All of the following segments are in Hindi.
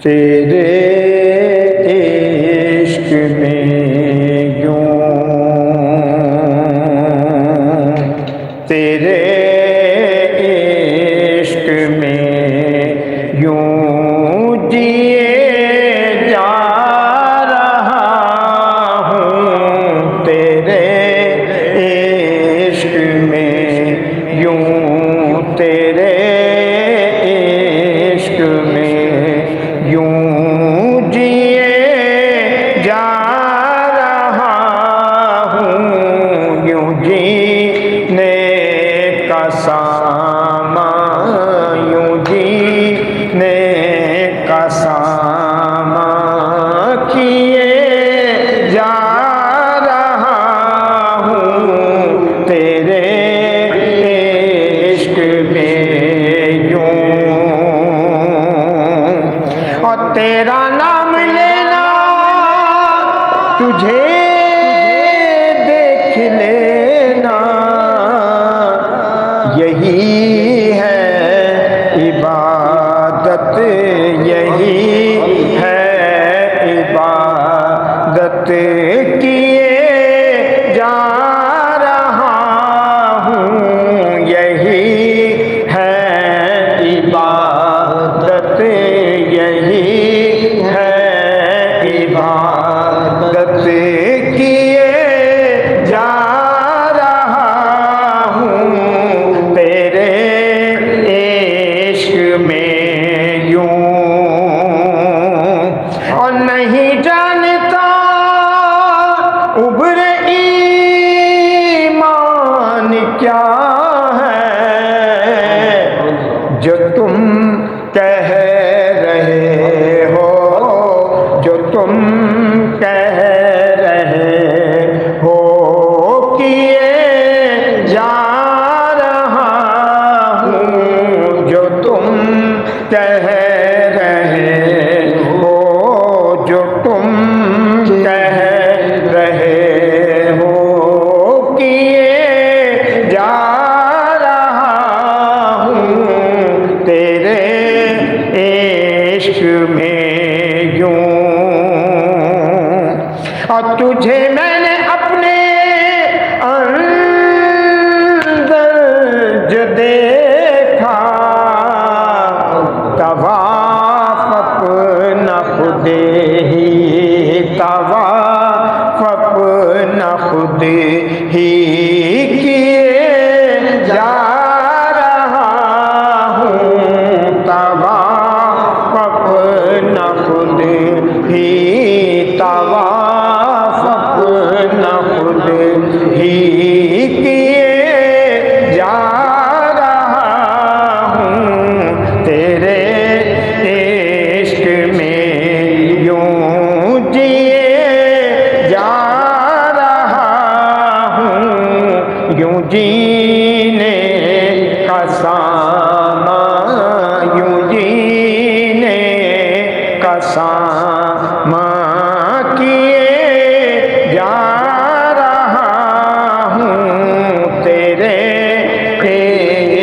तेरे इश्क में यूं, तेरे इश्क में यूं जिए जा रहा हूँ। तेरे इश्क में यूं, तेरे इश्क में यूं जिए जा रहा हूँ। यूं जीने का सामा, यूं जीने का सामा किए जा रहा हूँ। तेरे इश्क में यूं, और तेरा नाम लेना तुझे देख लेना, यही है इबादत, यही है इबादत किए जा रहा हूँ। यही है इबादत, यही है इबादत किए जा रहा हूँ। तेरे इश्क में यूं, और नहीं जानता उब्र ईमान क्या है, जो तुम कह रहे हो, जो तुम कह रहे हो किए जा रहा हूँ। जो तुम कह रहे हो, जो तुम कह रहे हो किए जा रहा हूँ। तेरे इश्क में यूं, और तुझे मैंने अपने अंदर जो देखा, तवाफ अपना खुदे ही, तवाफ अपना खुदे ही किए जा रहा हूँ। तवाफ अपना खुदे ही, तवाफ अपना खुदे ही किए जा रहा हूँ। तेरे इश्क में यूं जिए जा रहा हूँ। यूं जीने का सामा, यूं जीने का सामा किए जा रहा हूँ। तेरे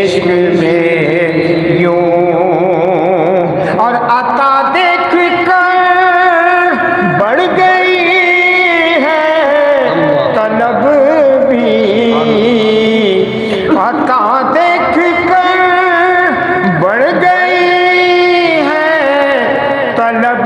इश्क में यूं, और आता देख कर बढ़ गई है तलब भी, आता देख कर बढ़ गई है तलब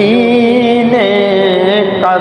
पीने का